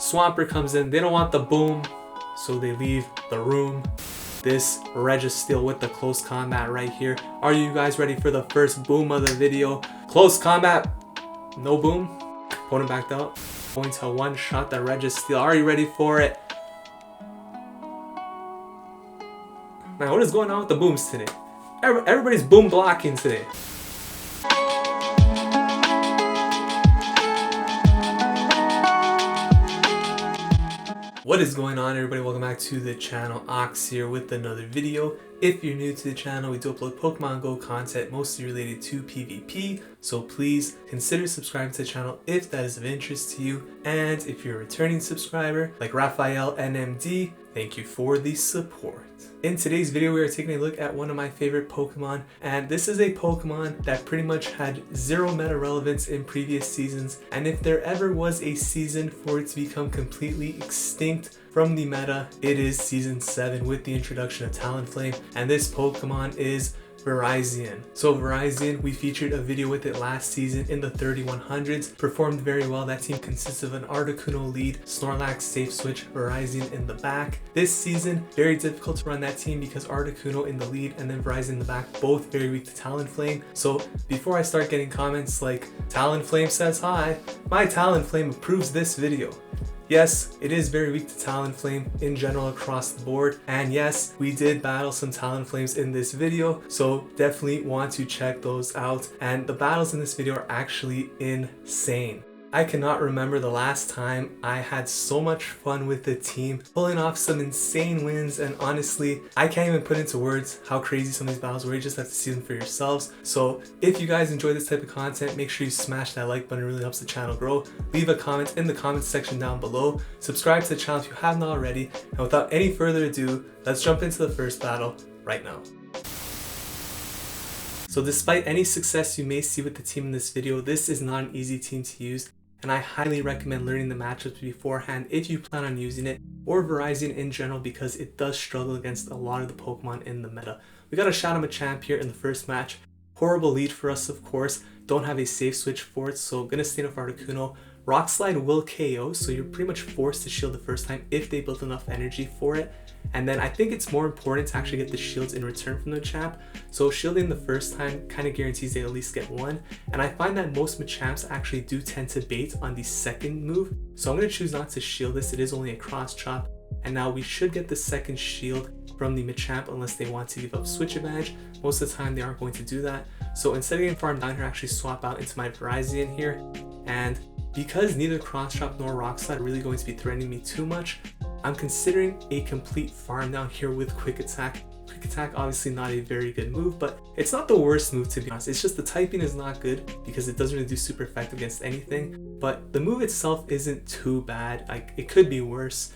Swampert comes in. They don't want the boom, so they leave the room. This Registeel with the close combat right here. Are you guys ready for the first boom of the video? Close combat, no boom. Opponent backed out. Going to one-shot the Registeel. Are you ready for it? Man, what is going on with the booms today? Everybody's boom blocking today. What is going on, everybody? Welcome back to the channel. Ox here with another video. If you're new to the channel, we do upload Pokemon Go content mostly related to PvP, so please consider subscribing to the channel if that is of interest to you. And if you're a returning subscriber like Raphael NMD, thank you for the support. In today's video, we are taking a look at one of my favorite Pokemon, and this is a Pokemon that pretty much had zero meta relevance in previous seasons, and if there ever was a season for it to become completely extinct from the meta, it is season 7 with the introduction of Talonflame, and this Pokemon is Virizion. So Virizion, we featured a video with it last season in the 3100s, performed very well. That team consists of an Articuno lead, Snorlax safe switch, Virizion in the back. This season, very difficult to run that team because Articuno in the lead and then Virizion in the back, both very weak to Talonflame. So before I start getting comments like, Talonflame says hi, my Talonflame approves this video. Yes, it is very weak to Talonflame in general across the board, and yes, we did battle some Talonflames in this video, so definitely want to check those out. And the battles in this video are actually insane. I cannot remember the last time I had so much fun with the team, pulling off some insane wins, and honestly, I can't even put into words how crazy some of these battles were. You just have to see them for yourselves. So if you guys enjoy this type of content, make sure you smash that like button. It really helps the channel grow. Leave a comment in the comments section down below. Subscribe to the channel if you have not already. And without any further ado, let's jump into the first battle right now. So despite any success you may see with the team in this video, this is not an easy team to use, and I highly recommend learning the matchups beforehand if you plan on using it, or Virizion in general, because it does struggle against a lot of the Pokemon in the meta. We got a Shadow Machamp here in the first match. Horrible lead for us, of course. Don't have a safe switch for it, so gonna stay with Articuno. Rock Slide will KO, so you're pretty much forced to shield the first time if they build enough energy for it. And then I think it's more important to actually get the shields in return from the Machamp. So shielding the first time kind of guarantees they at least get one. And I find that most Machamps actually do tend to bait on the second move. So I'm going to choose not to shield this. It is only a cross chop. And now we should get the second shield from the Machamp unless they want to give up switch advantage. Most of the time they aren't going to do that. So instead of getting farmed down here, I actually swap out into my Virizion here. And because neither cross chop nor rock slide are really going to be threatening me too much, I'm considering a complete farm down here with quick attack. Quick attack, obviously not a very good move, but it's not the worst move, to be honest. It's just the typing is not good because it doesn't really do super effective against anything, but the move itself isn't too bad. Like, it could be worse.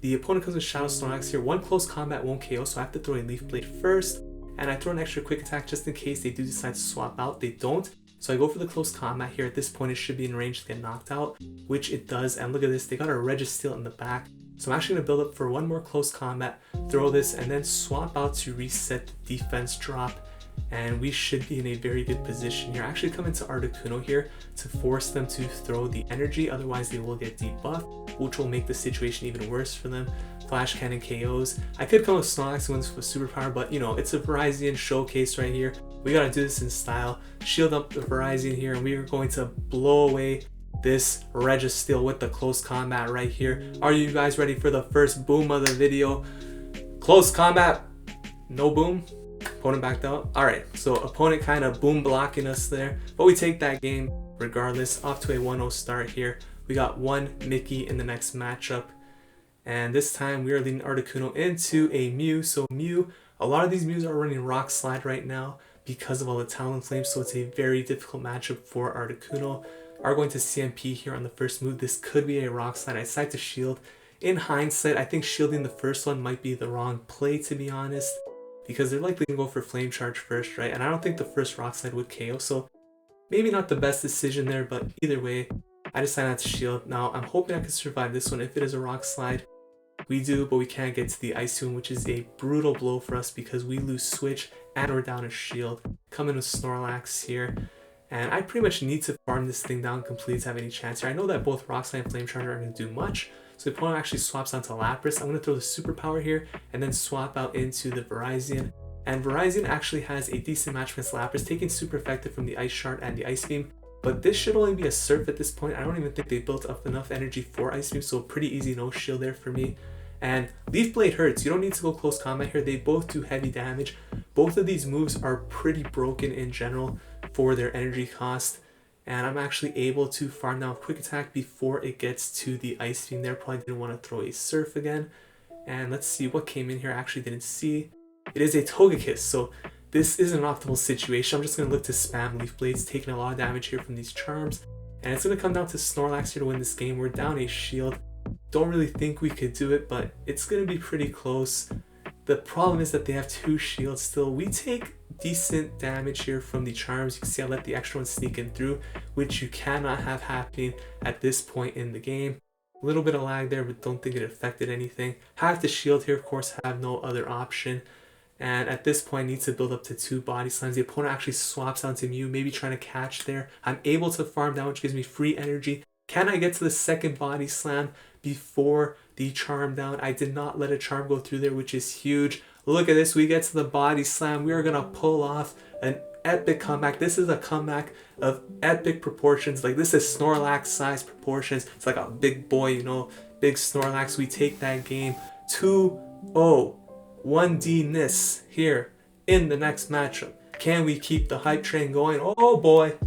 The opponent comes with Shadow Snorlax here. One close combat won't KO, so I have to throw a Leaf Blade first, and I throw an extra quick attack just in case they do decide to swap out. They don't. So I go for the close combat here. At this point, it should be in range to get knocked out, which it does. And look at this, they got a Registeel in the back. So I'm actually going to build up for one more close combat, throw this, and then swap out to reset the defense drop. And we should be in a very good position here. I actually come into Articuno here to force them to throw the energy, otherwise they will get debuffed, which will make the situation even worse for them. Flash Cannon KOs. I could come with Snorlax wins with superpower, but you know, it's a Virizion showcase right here. We gotta do this in style. Shield up the Virizion here, and we are going to blow away this Registeel with the close combat right here. Are you guys ready for the first boom of the video? Close combat, no boom. Opponent backed out. All right, so opponent kind of boom blocking us there, but we take that game regardless. Off to a 1-0 start here. We got one Mickey in the next matchup, and this time we are leading Articuno into a Mew. So Mew, a lot of these Mews are running Rock Slide right now because of all the Talonflame, so it's a very difficult matchup for Articuno. Are going to CMP here on the first move. This could be a Rock Slide. I decide to shield. In hindsight, I think shielding the first one might be the wrong play, to be honest, because they're likely going to go for Flame Charge first, right? And I don't think the first Rock Slide would KO, so maybe not the best decision there, but either way, I decided not to shield. Now, I'm hoping I can survive this one. If it is a Rock Slide, we do, but we can't get to the Icy one, which is a brutal blow for us because we lose Switch and we're down a shield. Come in with Snorlax here. And I pretty much need to farm this thing down completely to have any chance here. I know that both Rock Slide and Flame Charge aren't going to do much. So the opponent actually swaps onto Lapras. I'm going to throw the Superpower here and then swap out into the Virizion. And Virizion actually has a decent match against Lapras, taking super effective from the Ice Shard and the Ice Beam. But this should only be a Surf at this point. I don't even think they built up enough energy for Ice Beam, so pretty easy no shield there for me. And Leaf Blade hurts. You don't need to go close combat here. They both do heavy damage. Both of these moves are pretty broken in general for their energy cost. And I'm actually able to farm down Quick Attack before it gets to the Ice Beam there. Probably didn't want to throw a Surf again. And let's see what came in here. I actually didn't see. It is a Togekiss, so this is an optimal situation. I'm just going to look to spam Leaf Blades, taking a lot of damage here from these charms. And it's going to come down to Snorlax here to win this game. We're down a shield. Don't really think we could do it, but it's going to be pretty close. The problem is that they have 2 shields still. We take decent damage here from the charms. You can see I let the extra one sneak in through, which you cannot have happening at this point in the game. A little bit of lag there, but don't think it affected anything. Have the shield here, of course, have no other option. And at this point, I need to build up to 2 body slams. The opponent actually swaps onto Mew, maybe trying to catch there. I'm able to farm down, which gives me free energy. Can I get to the second body slam before the charm down? I did not let a charm go through there, which is huge. Look at this. We get to the body slam. We are going to pull off an epic comeback. This is a comeback of epic proportions. Like, this is Snorlax size proportions. It's like a big boy, you know, big Snorlax. We take that game 2-0. 1D-ness here in the next matchup. Can we keep the hype train going? Oh boy.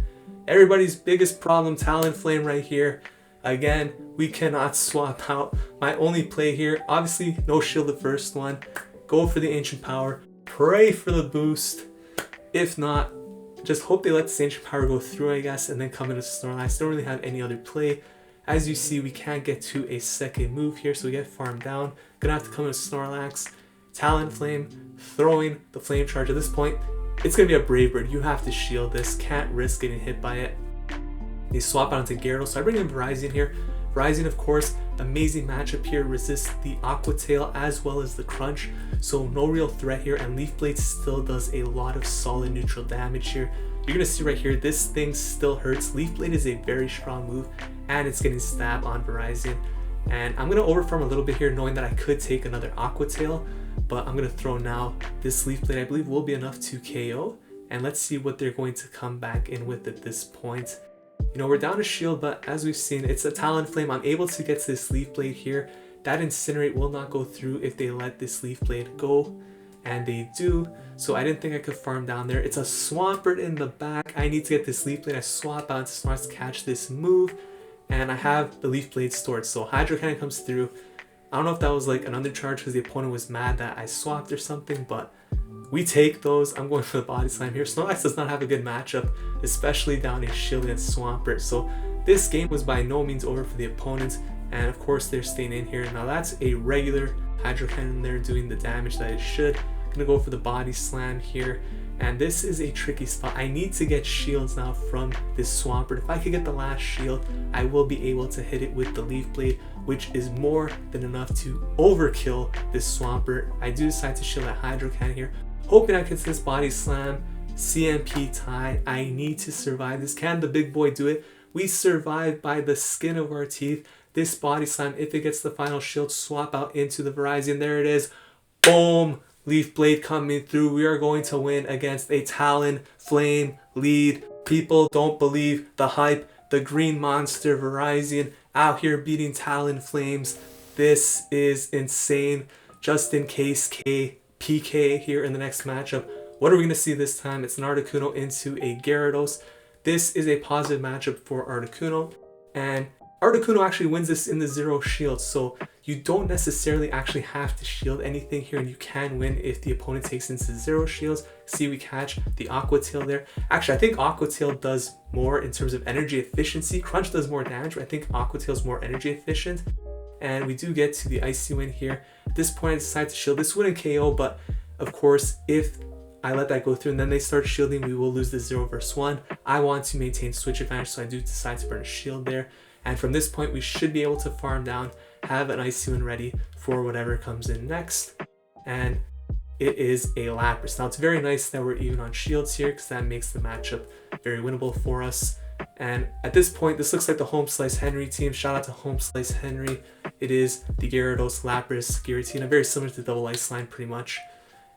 Everybody's biggest problem, Talonflame right here. Again, we cannot swap out. My only play here, obviously no shield the first one. Go for the Ancient Power. Pray for the boost. If not, just hope they let the Ancient Power go through, I guess, and then come into Snorlax. Don't really have any other play. As you see, we can't get to a second move here, so we get farmed down. Gonna have to come into Snorlax. Talonflame, throwing the Flame Charge. At this point, it's going to be a Brave Bird. You have to shield this. Can't risk getting hit by it. They swap out into Gyarados. So I bring in Virizion here. Virizion, of course, amazing matchup here. Resists the Aqua Tail as well as the Crunch. So no real threat here. And Leaf Blade still does a lot of solid neutral damage here. You're going to see right here, this thing still hurts. Leaf Blade is a very strong move. And it's getting stabbed on Virizion. And I'm going to overfarm a little bit here, knowing that I could take another Aqua Tail. But I'm going to throw now this Leaf Blade, I believe, will be enough to KO. And let's see what they're going to come back in with at this point. You know, we're down a shield, but as we've seen, it's a Talonflame. I'm able to get to this Leaf Blade here. That Incinerate will not go through if they let this Leaf Blade go. And they do. So I didn't think I could farm down there. It's a Swampert in the back. I need to get this Leaf Blade. I swap out to Snorlax to catch this move. And I have the Leaf Blade stored. So Hydro Cannon comes through. I don't know if that was like an undercharge because the opponent was mad that I swapped or something, but we take those. I'm going for the body slam here. Snorlax does not have a good matchup, especially down a shield against Swampert. So this game was by no means over for the opponent, and of course they're staying in here. Now that's a regular Hydro Cannon there doing the damage that it should. Gonna go for the body slam here. And this is a tricky spot. I need to get shields now from this Swampert. If I could get the last shield, I will be able to hit it with the Leaf Blade, which is more than enough to overkill this Swampert. I do decide to shield that Hydro Cannon here, hoping I get this body slam. CMP tie. I need to survive this. Can the big boy do it? We survive by the skin of our teeth. This body slam, if it gets the final shield, swap out into the Virizion. There it is. Boom. Leaf Blade coming through. We are going to win against a Talonflame lead. People don't believe the hype. The green monster Virizion out here beating Talonflames. This is insane. Justinkasekpk here in the next matchup. What are we going to see this time? It's an Articuno into a Gyarados. This is a positive matchup for Articuno. And Articuno actually wins this in the 0 shield, so you don't necessarily actually have to shield anything here, and you can win if the opponent takes into 0 shields. See, we catch the Aqua Tail there. Actually, I think Aqua Tail does more in terms of energy efficiency. Crunch does more damage, but I think Aqua Tail is more energy efficient. And we do get to the Icy Wind here. At this point, I decide to shield. This wouldn't KO, but of course, if I let that go through and then they start shielding, we will lose the 0 versus 1. I want to maintain switch advantage, so I do decide to burn a shield there. And from this point, we should be able to farm down, have an Icy Wind ready for whatever comes in next. And it is a Lapras. Now, it's very nice that we're even on shields here because that makes the matchup very winnable for us. And at this point, this looks like the Home Slice Henry team. Shout out to Home Slice Henry. It is the Gyarados, Lapras, Giratina, very similar to the Double Ice line pretty much.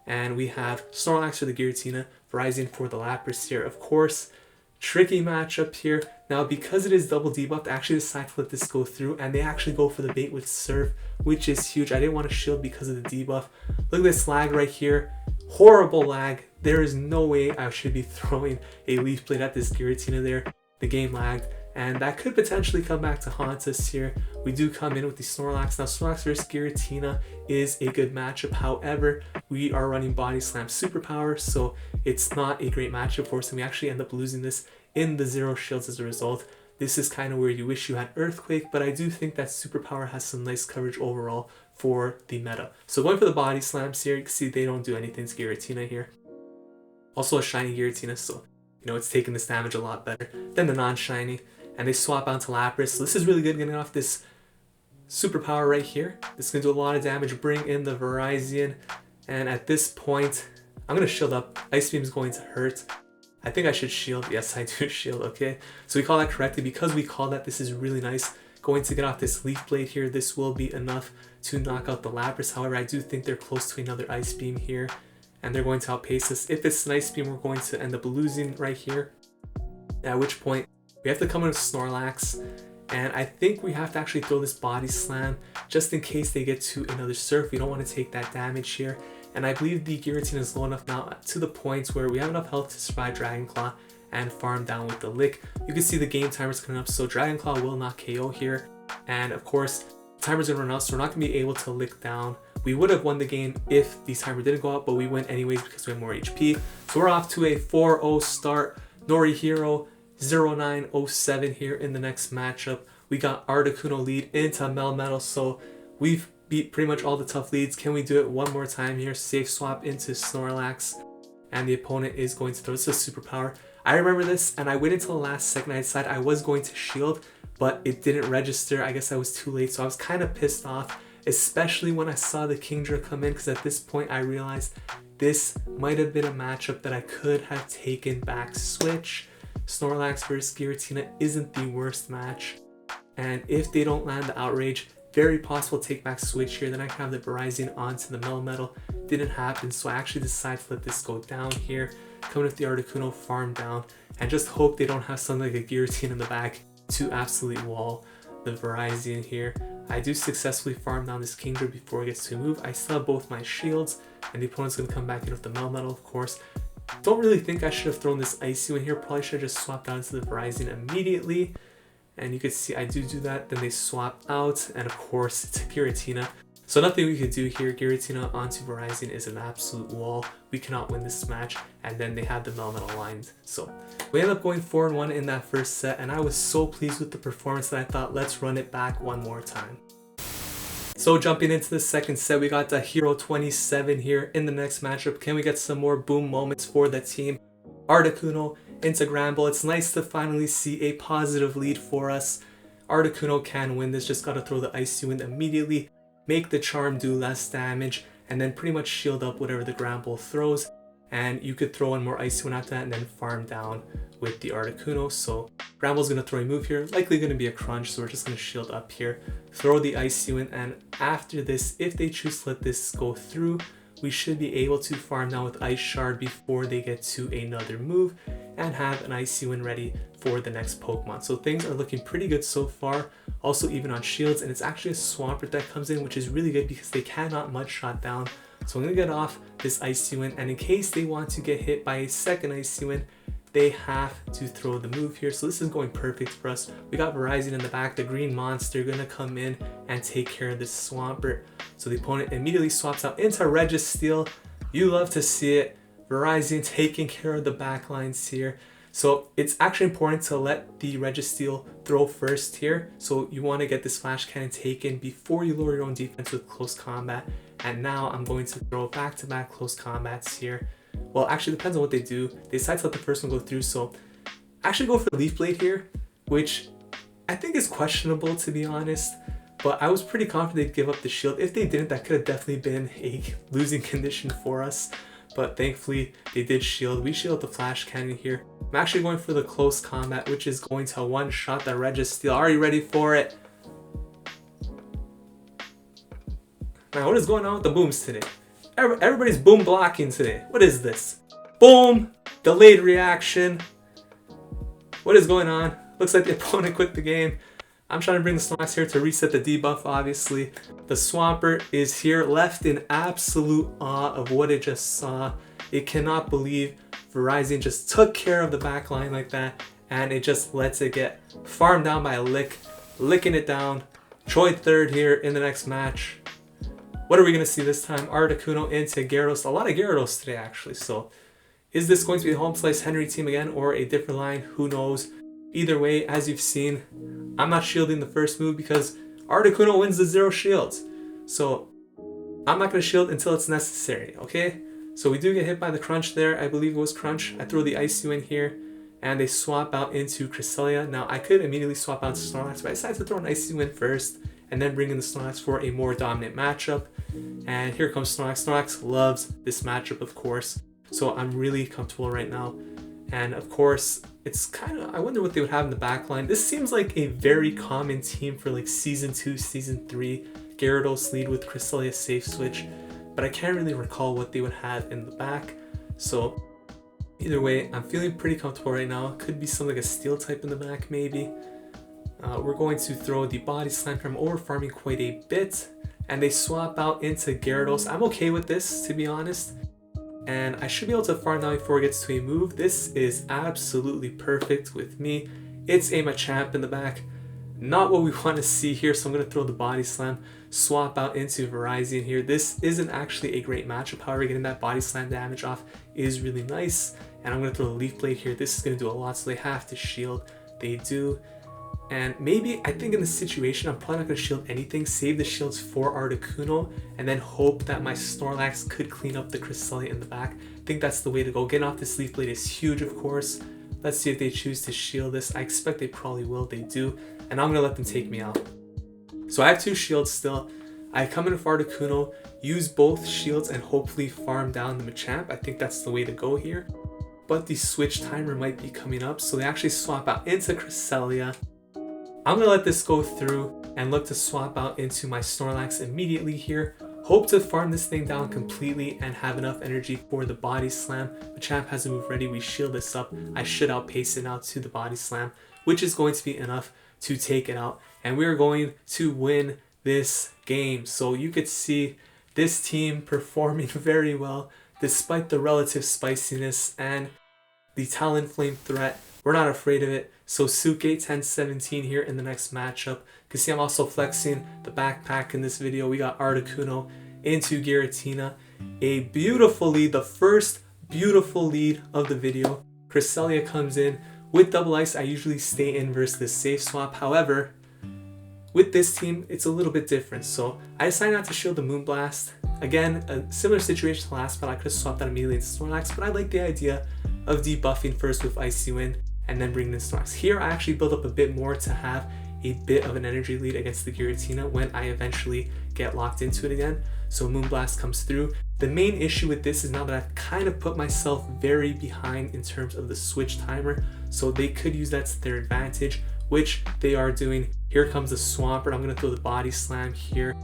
And we have Snorlax for the Giratina, Virizion for the Lapras here. Of course, tricky matchup here. Now, because it is double debuffed, I actually decided to let this go through, and they actually go for the bait with Surf, which is huge. I didn't want to shield because of the debuff. Look at this lag right here. Horrible lag. There is no way I should be throwing a Leaf Blade at this Giratina there. The game lagged, and that could potentially come back to haunt us here. We do come in with the Snorlax. Now, Snorlax versus Giratina is a good matchup. However, we are running Body Slam Superpower, so it's not a great matchup for us, and we actually end up losing this in the 0 shields as a result. This is kind of where you wish you had Earthquake, but I do think that Superpower has some nice coverage overall for the meta. So going for the Body Slams here, you can see they don't do anything to Giratina here. Also a shiny Giratina, so you know it's taking this damage a lot better than the non-shiny. And they swap out to Lapras, so this is really good getting off this Superpower right here. This is going to do a lot of damage, bring in the Virizion, and at this point, I'm going to shield up. Ice Beam is going to hurt. I think I should shield. Yes, I do shield, okay. So we call that correctly. Because we call that, this is really nice. Going to get off this Leaf Blade here, this will be enough to knock out the Lapras. However, I do think they're close to another Ice Beam here, and they're going to outpace us. If it's an Ice Beam, we're going to end up losing right here, at which point we have to come in with Snorlax, and I think we have to actually throw this Body Slam just in case they get to another Surf. We don't want to take that damage here, and I believe the Giratina is low enough now to the point where we have enough health to survive Dragon Claw and farm down with the Lick. You can see the game timer's coming up, so Dragon Claw will not KO here, and of course, timer's gonna run out, so we're not gonna be able to Lick down. We would have won the game if the timer didn't go out, but we win anyways because we have more HP. So we're off to a 4-0 start. Norihiro 0907 here in the next matchup. We got Articuno lead into Melmetal, so we've beat pretty much all the tough leads. Can we do it one more time here? Safe swap into Snorlax, and the opponent is going to throw this a Superpower. I remember this, and I waited until the last second. I decided I was going to shield, but it didn't register. I guess I was too late, so I was kind of pissed off, especially when I saw the Kingdra come in, because at this point I realized this might have been a matchup that I could have taken back switch. Snorlax versus Giratina isn't the worst match, and if they don't land the Outrage, very possible take back switch here. Then I can have the Virizion onto the Melmetal. Didn't happen, so I actually decided to let this go down here. Coming with the Articuno, farm down, and just hope they don't have something like a Giratina in the back to absolutely wall the Virizion here. I do successfully farm down this Kingdra before it gets to move. I still have both my shields, and the opponent's going to come back in with the Melmetal, of course. Don't really think I should have thrown this Icy in here. Probably should have just swapped out into the Virizion immediately. And you can see I do that. Then they swap out, and of course it's a Giratina. So nothing we could do here. Giratina onto Virizion is an absolute wall. We cannot win this match. And then they have the Melmetal lines. So we ended up going 4-1 in that first set, and I was so pleased with the performance that I thought, let's run it back one more time. So jumping into the second set, we got the Hero 27 here in the next matchup. Can we get some more boom moments for the team? Articuno into Granbull. It's nice to finally see a positive lead for us. Articuno can win this, just gotta throw the Ice in immediately, make the Charm do less damage, and then pretty much shield up whatever the Granbull throws. And you could throw in more Ice after that and then farm down with the Articuno. So Granbull's gonna throw a move here, likely gonna be a crunch, so we're just gonna shield up here, throw the Ice in, and after this, if they choose to let this go through, we should be able to farm down with Ice Shard before they get to another move and have an Icy win ready for the next Pokemon. So things are looking pretty good so far. Also even on shields, and it's actually a Swampert that comes in, which is really good because they cannot Mud Shot down. So I'm gonna get off this Icy win, and in case they want to get hit by a second Icy win, they have to throw the move here. So this is going perfect for us. We got Virizion in the back, the green monster gonna come in and take care of this Swampert. So the opponent immediately swaps out into Registeel. You love to see it. Virizion taking care of the backlines here. So it's actually important to let the Registeel throw first here. So you want to get this Flash Cannon taken before you lower your own defense with close combat. And now I'm going to throw back-to-back close combats here. Well, actually, it depends on what they do. They decide to let the first one go through, so actually go for Leaf Blade here, which I think is questionable, to be honest. But I was pretty confident they'd give up the shield. If they didn't, that could have definitely been a losing condition for us. but thankfully they did shield. We shield the Flash Cannon here. I'm actually going for the close combat, which is going to one-shot the Registeel. Are you ready for it? Now, what is going on with the booms today? Everybody's boom blocking today. What is this? Boom! Delayed reaction. What is going on? Looks like the opponent quit the game. I'm trying to bring the Snorlax here to reset the debuff, obviously. The Swampert is here, left in absolute awe of what it just saw. It cannot believe Virizion just took care of the back line like that, and it just lets it get farmed down by a lick, licking it down. Troy third here in the next match. What are we going to see this time? Articuno into Gyarados. A lot of Gyarados today, actually. So, is this going to be the Home Slice Henry team again, or a different line? Who knows? Either way, as you've seen, I'm not shielding the first move because Articuno wins the 0 shields. So, I'm not going to shield until it's necessary, okay? So, we do get hit by the Crunch there. I believe it was Crunch. I throw the Icy in here, and they swap out into Cresselia. Now, I could immediately swap out to Snorlax, but I decided to throw an Icy in first, and then bring in the Snorlax for a more dominant matchup. And here comes Snorlax. Snorlax loves this matchup, of course. So I'm really comfortable right now. And of course, it's kind of, I wonder what they would have in the back line. This seems like a very common team for like Season 2, Season 3. Gyarados lead with Cresselia safe switch. But I can't really recall what they would have in the back. So either way, I'm feeling pretty comfortable right now. Could be something like a Steel type in the back maybe. We're going to throw the Body Slam from over farming quite a bit. And they swap out into Gyarados. I'm okay with this, to be honest. And I should be able to farm now before it gets to a move. This is absolutely perfect with me. It's a Machamp in the back. Not what we want to see here, so I'm going to throw the Body Slam, swap out into Virizion here. This isn't actually a great matchup, however, getting that Body Slam damage off is really nice. And I'm going to throw the Leaf Blade here. This is going to do a lot, so they have to shield. They do. And maybe, I think in this situation, I'm probably not going to shield anything, save the shields for Articuno, and then hope that my Snorlax could clean up the Cresselia in the back. I think that's the way to go. Getting off this Leaf Blade is huge, of course. Let's see if they choose to shield this. I expect they probably will. They do. And I'm going to let them take me out. So I have 2 shields still. I come in with Articuno, use both shields, and hopefully farm down the Machamp. I think that's the way to go here. But the switch timer might be coming up, so they actually swap out into Cresselia. I'm going to let this go through and look to swap out into my Snorlax immediately here. Hope to farm this thing down completely and have enough energy for the Body Slam. Machamp has a move ready. We shield this up. I should outpace it now to the Body Slam, which is going to be enough to take it out. And we are going to win this game. So you could see this team performing very well despite the relative spiciness and the Talonflame threat. We're not afraid of it. So Suke 10-17 here in the next matchup. You can see I'm also flexing the backpack in this video. We got Articuno into Giratina. A beautiful lead, the first beautiful lead of the video. Cresselia comes in. With double ice, I usually stay in versus the safe swap. However, with this team, it's a little bit different. So I decided not to shield the Moonblast. Again, a similar situation to last, but I could have swapped that immediately into Snorlax. But I like the idea of debuffing first with Icy Wind and then bringing in Snorlax. Here, I actually build up a bit more to have a bit of an energy lead against the Giratina when I eventually get locked into it again. So Moonblast comes through. The main issue with this is now that I've kind of put myself very behind in terms of the switch timer. So they could use that to their advantage, which they are doing. Here comes the Swampert. I'm going to throw the Body Slam here.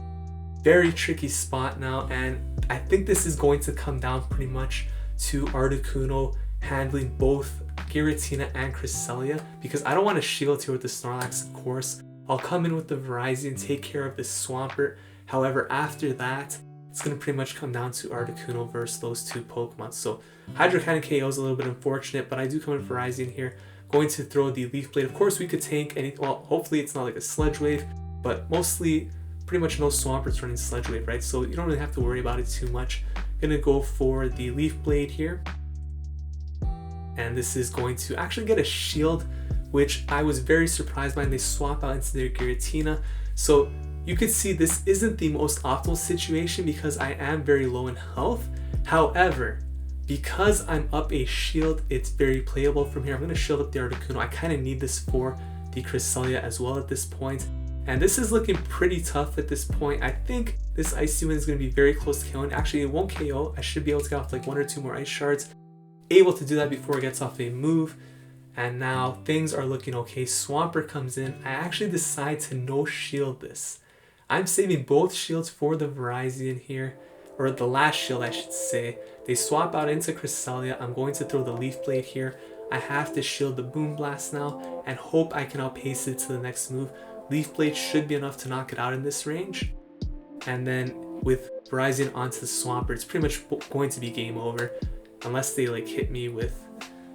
Very tricky spot now, and I think this is going to come down pretty much to Articuno handling both Giratina and Cresselia, because I don't want to shield here with the Snorlax, of course. I'll come in with the Virizion, take care of this Swampert. However, after that, it's going to pretty much come down to Articuno versus those 2 Pokemon. So Hydro Cannon KO is a little bit unfortunate, but I do come in Virizion here. Going to throw the Leaf Blade. Of course, we could tank any, well, hopefully it's not like a Sludge Wave, but mostly pretty much no Swamperts running Sludge Wave, right? So you don't really have to worry about it too much. Gonna go for the Leaf Blade here. And this is going to actually get a shield, which I was very surprised by, and they swap out into their Giratina. So you could see this isn't the most optimal situation because I am very low in health. However, because I'm up a shield, it's very playable from here. I'm going to shield up the Articuno. I kind of need this for the Cresselia as well at this point. And this is looking pretty tough at this point. I think this Icy Wind is going to be very close to KOing. Actually, it won't KO. I should be able to get off like 1 or 2 more Ice Shards. Able to do that before it gets off a move. And now things are looking okay. Swampert comes in. I actually decide to no shield this. I'm saving both shields for the Virizion here. Or the last shield, I should say. They swap out into Cresselia. I'm going to throw the Leaf Blade here. I have to shield the Boom Blast now and hope I can outpace it to the next move. Leaf Blade should be enough to knock it out in this range. And then with Virizion onto the Swampert, it's pretty much going to be game over. Unless they like hit me with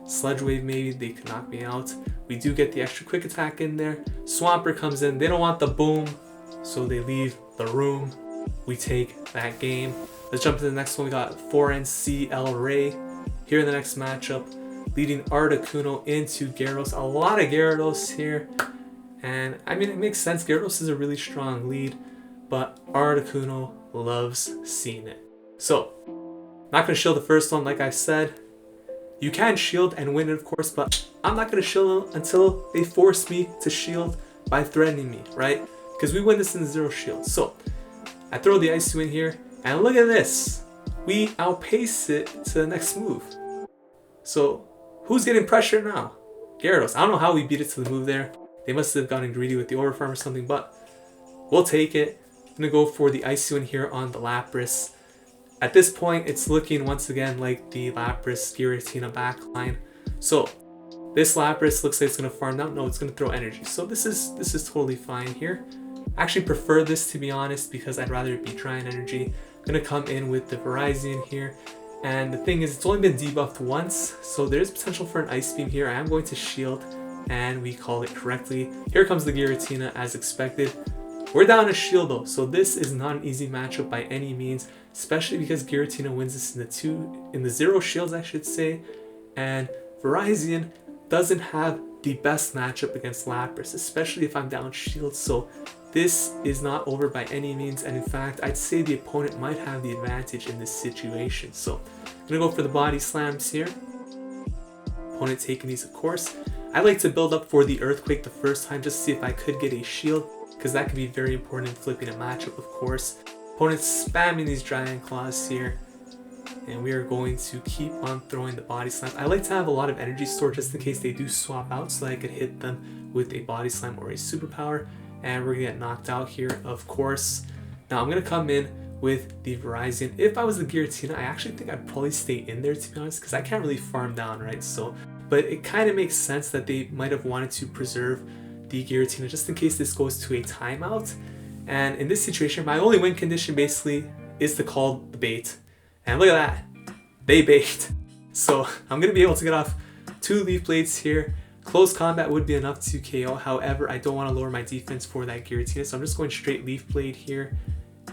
Sludge Wave, maybe they could knock me out. We do get the extra quick attack in there. Swampert comes in. They don't want the boom, so they leave the room. We take that game. Let's jump to the next one. We got 4NCL Ray here in the next matchup, leading Articuno into Gyarados. A lot of Gyarados here. And I mean, it makes sense. Gyarados is a really strong lead, but Articuno loves seeing it. So, not going to shield the first one, like I said. You can shield and win it, of course, but I'm not going to shield them until they force me to shield by threatening me, right? Because we win this in the 0 shield. So, I throw the Icy Wind here, and look at this. We outpace it to the next move. So, who's getting pressure now? Gyarados. I don't know how we beat it to the move there. They must have gotten greedy with the overfarm or something, but we'll take it. I'm going to go for the Icy Wind here on the Lapras. At this point, it's looking once again like the Lapras Giratina backline. So this Lapras looks like it's going to farm down. No, it's going to throw energy. So this is totally fine here. I actually prefer this, to be honest, because I'd rather it be drying energy. I'm going to come in with the Virizion here. And the thing is, it's only been debuffed once, so there's potential for an Ice Beam here. I am going to shield, and we call it correctly. Here comes the Giratina as expected. We're down a shield though, so this is not an easy matchup by any means, especially because Giratina wins this in the 0 shields, I should say, and Virizion doesn't have the best matchup against Lapras, especially if I'm down shield, so this is not over by any means, and in fact, I'd say the opponent might have the advantage in this situation. So I'm gonna go for the body slams here. Opponent taking these, of course. I like to build up for the Earthquake the first time just to see if I could get a shield, because that can be very important in flipping a matchup, of course. Opponent's spamming these Giant Claws here, and we are going to keep on throwing the body slams. I like to have a lot of energy stored just in case they do swap out, so I could hit them with a body slam or a superpower, and we're gonna get knocked out here, of course. Now I'm gonna come in with the Virizion. If I was the Giratina, I actually think I'd probably stay in there, to be honest, because I can't really farm down, right? So, but it kind of makes sense that they might have wanted to preserve the Giratina just in case this goes to a timeout. And in this situation, my only win condition basically is to call the bait. And look at that, they bait. So I'm going to be able to get off 2 Leaf Blades here. Close combat would be enough to KO. However, I don't want to lower my defense for that Giratina, so I'm just going straight Leaf Blade here.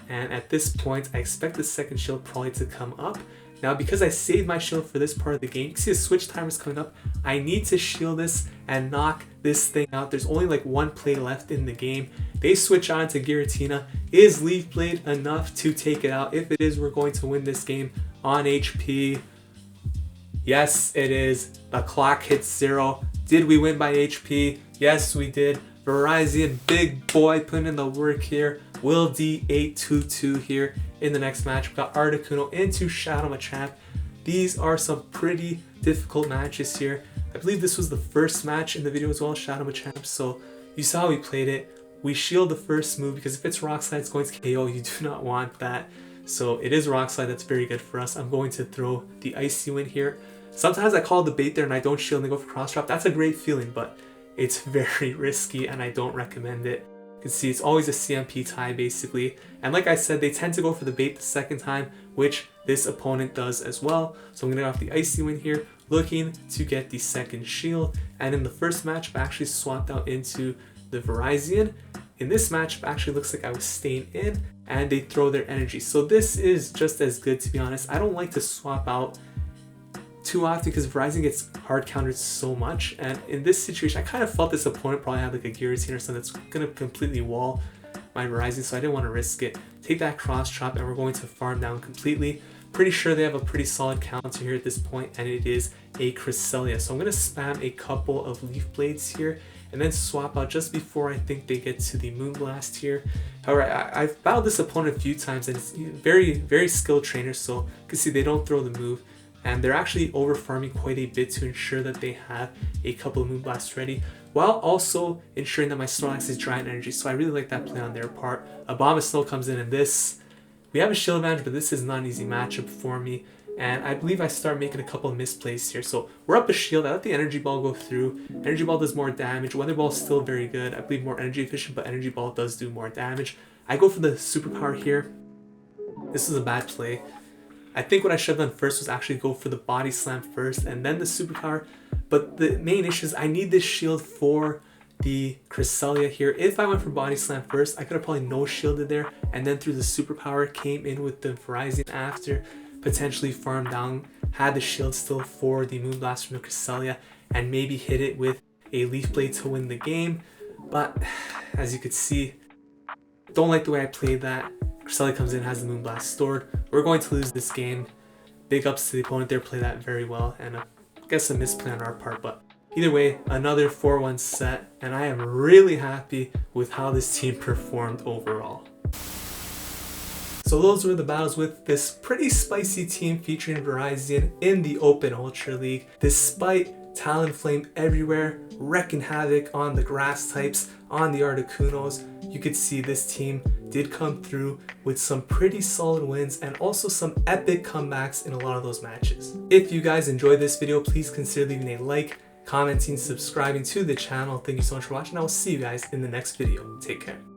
And at this point, I expect the second shield probably to come up. Now, because I saved my shield for this part of the game, you can see the switch timer is coming up. I need to shield this and knock this thing out. There's only like 1 play left in the game. They switch on to Giratina. Is Leaf Blade enough to take it out? If it is, we're going to win this game on HP. Yes, it is. The clock hits 0. Did we win by HP? Yes, we did. Virizion, big boy, putting in the work here. Will D822 here in the next match. We've got Articuno into Shadow Machamp. These are some pretty difficult matches here. I believe this was the first match in the video as well, Shadow Machamp. So you saw how we played it. We shield the first move because if it's Rock Slide, it's going to KO. You do not want that. So it is Rock Slide. That's very good for us. I'm going to throw the Icy Wind here. Sometimes I call the bait there and I don't shield and they go for cross drop. That's a great feeling, but it's very risky and I don't recommend it. You can see it's always a CMP tie basically. And like I said, they tend to go for the bait the second time, which this opponent does as well. So I'm going to go off the Icy Wind here, looking to get the second shield. And in the first match, I actually swapped out into the Virizion. In this matchup, actually looks like I was staying in and they throw their energy. So this is just as good, to be honest. I don't like to swap out too often because Virizion gets hard countered so much. And in this situation, I kind of felt this opponent probably had like a Giratina or something that's going to completely wall my Virizion, so I didn't want to risk it. Take that cross chop and we're going to farm down completely. Pretty sure they have a pretty solid counter here at this point, and it is a Cresselia. So I'm going to spam a couple of Leaf Blades here, and then swap out just before I think they get to the Moonblast here. However, I've battled this opponent a few times, and it's very skilled trainer, so you can see they don't throw the move, and they're actually over farming quite a bit to ensure that they have a couple of Moonblasts ready, while also ensuring that my Snorlax is dry in energy. So I really like that play on their part. Abomasnow comes in, and this, we have a shield advantage, but this is not an easy matchup for me. And I believe I start making a couple of misplays here. So we're up a shield. I let the Energy Ball go through. Energy Ball does more damage. Weather Ball is still very good. I believe more energy efficient, but Energy Ball does do more damage. I go for the Superpower here. This is a bad play. I think what I should have done first was actually go for the Body Slam first and then the Superpower. But the main issue is I need this shield for the Cresselia here. If I went for Body Slam first, I could have probably no shielded there, and then through the Superpower came in with the Virizion after, potentially farm down, had the shield still for the Moonblast from the Cresselia, and maybe hit it with a Leaf Blade to win the game. But as you could see, don't like the way I played that. Cresselia comes in, has the Moonblast stored. We're going to lose this game. Big ups to the opponent there, play that very well, and I guess a misplay on our part, but either way, another 4-1 set, and I am really happy with how this team performed overall. So those were the battles with this pretty spicy team featuring Virizion in the Open Ultra League. Despite Talonflame everywhere, wrecking havoc on the grass types, on the Articunos, you could see this team did come through with some pretty solid wins and also some epic comebacks in a lot of those matches. If you guys enjoyed this video, please consider leaving a like, commenting, subscribing to the channel. Thank you so much for watching. I will see you guys in the next video. Take care.